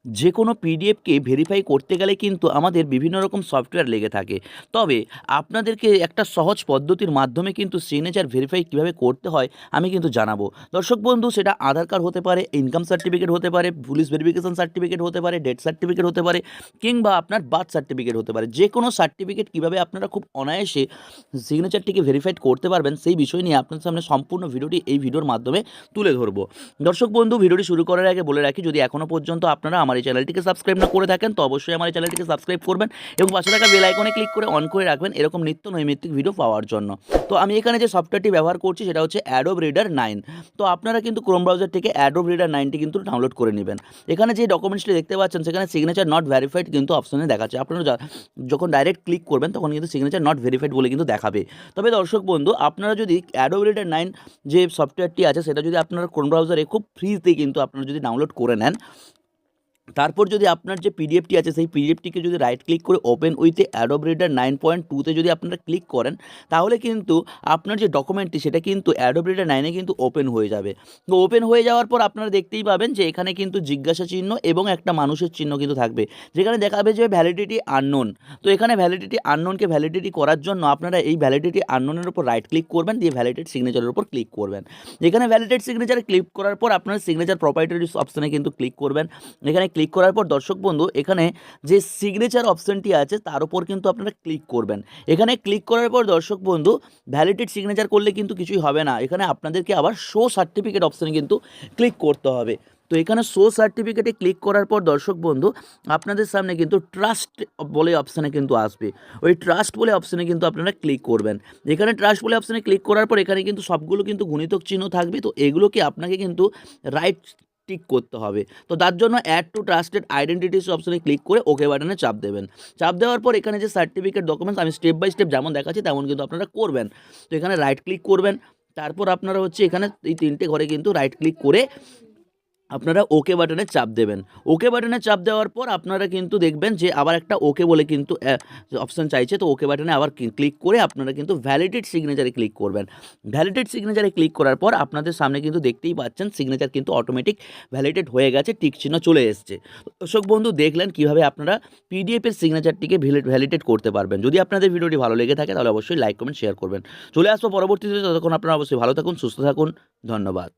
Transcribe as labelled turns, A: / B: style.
A: যে কোনো পিডিএফকে ভেরিফাই করতে গেলে কিন্তু আমাদের বিভিন্ন রকম সফটওয়্যার লেগে থাকে। তবে আপনাদেরকে একটা সহজ পদ্ধতির মাধ্যমে কিন্তু সিগনেচার ভেরিফাই কীভাবে করতে হয় আমি কিন্তু জানাবো। দর্শক বন্ধু, সেটা আধার কার্ড হতে পারে, ইনকাম সার্টিফিকেট হতে পারে, পুলিশ ভেরিফিকেশন সার্টিফিকেট হতে পারে, ডেথ সার্টিফিকেট হতে পারে, কিংবা আপনার বার্থ সার্টিফিকেট হতে পারে। যে কোনো সার্টিফিকেট কীভাবে আপনারা খুব অনায়াসে সিগনেচারটিকে ভেরিফাইড করতে পারবেন সেই বিষয় নিয়ে আপনাদের সামনে সম্পূর্ণ ভিডিওটি এই ভিডিওর মাধ্যমে তুলে ধরবো। দর্শক বন্ধু, ভিডিওটি শুরু করার আগে বলে রাখি, যদি এখনও পর্যন্ত আপনারা আমার এই চ্যানেলটিকে সাবস্ক্রাইব না করে থাকেন তো অবশ্যই আমার এই চ্যানেলটিকে সাবস্ক্রাইব করবেন এবং পাশে থাকা বেল আইকনে ক্লিক করে অন করে রাখবেন এরকম নিত্য নৈমিত্তিক ভিডিও পাওয়ার জন্য। তো আমি এখানে যে সফটওয়্যারটি ব্যবহার করছি সেটা হচ্ছে অ্যাডোব রিডার 9। তো আপনারা কিন্তু ক্রোম ব্রাউজার থেকে অ্যাডোব রিডার 9টি কিন্তু ডাউনলোড করে নেবেন। এখানে যে ডকুমেন্টসটি দেখতে পাচ্ছেন সেখানে সিগনেচার নট ভেরিফাইড কিন্তু অপশনে দেখাচ্ছে। আপনারা যখন ডাইরেক্ট ক্লিক করবেন তখন কিন্তু সিগনেচার নট ভেরিফাইড বলে কিন্তু দেখাবে। তবে দর্শক বন্ধু, আপনারা যদি অ্যাডোব রিডার 9 যে সফটওয়্যারটি আছে সেটা যদি আপনারা ক্রোম ব্রাউজারে খুব ফ্রিতে কিন্তু আপনারা যদি ডাউনলোড করে নেন, তারপর যদি আপনার যে পিডিএফটি আছে সেই পিডিএফটিকে যদি রাইট ক্লিক করে ওপেন উইথ অ্যাডোব রিডার 9.2তে যদি আপনারা ক্লিক করেন, তাহলে কিন্তু আপনার যে ডকুমেন্টটি সেটা কিন্তু অ্যাডোব রিডার 9-এ কিন্তু ওপেন হয়ে যাবে। তো ওপেন হয়ে যাওয়ার পর আপনারা দেখতেই পাবেন যে এখানে কিন্তু জিজ্ঞাসা চিহ্ন এবং একটা মানুষের চিহ্ন কিন্তু থাকবে, যেখানে দেখাবে যে ভ্যালিডিটি আননোন। তো এখানে ভ্যালিডিটি আননোনকে ভ্যালিডিটি করার জন্য আপনারা এই ভ্যালিডিটি আননোনের উপর রাইট ক্লিক করবেন, দিয়ে ভ্যালিডেট সিগনেচারের উপর ক্লিক করবেন। এখানে ভ্যালিডেট সিগনেচারে ক্লিক করার পর আপনারা সিগনেচার প্রপার্টিজ অপশানে কিন্তু ক্লিক করবেন। এখানে ক্লিক করার পর দর্শক বন্ধু, এখানে যে সিগনেচার অপশানটি আছে তার উপর কিন্তু আপনারা ক্লিক করবেন। এখানে ক্লিক করার পর দর্শক বন্ধু, ভ্যালিডেট সিগনেচার করলে কিন্তু কিছুই হবে না, এখানে আপনাদেরকে আবার শো সার্টিফিকেট অপশানে কিন্তু ক্লিক করতে হবে। তো এখানে শো সার্টিফিকেটে ক্লিক করার পর দর্শক বন্ধু, আপনাদের সামনে কিন্তু ট্রাস্ট বলে অপশানে কিন্তু আসবে। ওই ট্রাস্ট বলে অপশানে কিন্তু আপনারা ক্লিক করবেন। এখানে ট্রাস্ট বলে অপশানে ক্লিক করার পর এখানে কিন্তু সবগুলো কিন্তু গুণিতক চিহ্ন থাকবে। তো এগুলোকে আপনাকে কিন্তু রাইট টিক করতে হবে। তো তার জন্য অ্যাড টু ট্রাস্টেড আইডেন্টিটিস অপশনে ক্লিক করে ওকে বাটনে চাপ দেবেন। চাপ দেওয়ার পর এখানে যে সার্টিফিকেট ডকুমেন্টস আমি স্টেপ বাই স্টেপ যেমন দেখাচ্ছি তেমন কিন্তু আপনারা করবেন। তো এখানে রাইট ক্লিক করবেন, তারপর আপনারা হচ্ছে এখানে এই 3টে ঘরে কিন্তু রাইট ক্লিক করে আপনারা ওকে বাটনে চাপ দেবেন। ওকে বাটনে চাপ দেওয়ার পর আপনারা কিন্তু দেখবেন যে আবার একটা ওকে বলে কিন্তু অপশান চাইছে। তো ওকে বাটনে আবার ক্লিক করে আপনারা কিন্তু ভ্যালিডেট সিগনেচারে ক্লিক করবেন। ভ্যালিডেট সিগনেচারে ক্লিক করার পর আপনাদের সামনে কিন্তু দেখতেই পাচ্ছেন সিগনেচার কিন্তু অটোমেটিক ভ্যালিডেট হয়ে গেছে, টিক চিহ্ন চলে এসছে। দর্শক বন্ধু, দেখলেন কীভাবে আপনারা পিডিএফের সিগনেচারটিকে ভ্যালিডেট করতে পারবেন। যদি আপনাদের ভিডিওটি ভালো লেগে থাকে তাহলে অবশ্যই লাইক কমেন্ট শেয়ার করবেন। চলে আসবো পরবর্তীতে, ততক্ষণ আপনারা অবশ্যই ভালো থাকুন, সুস্থ থাকুন। ধন্যবাদ।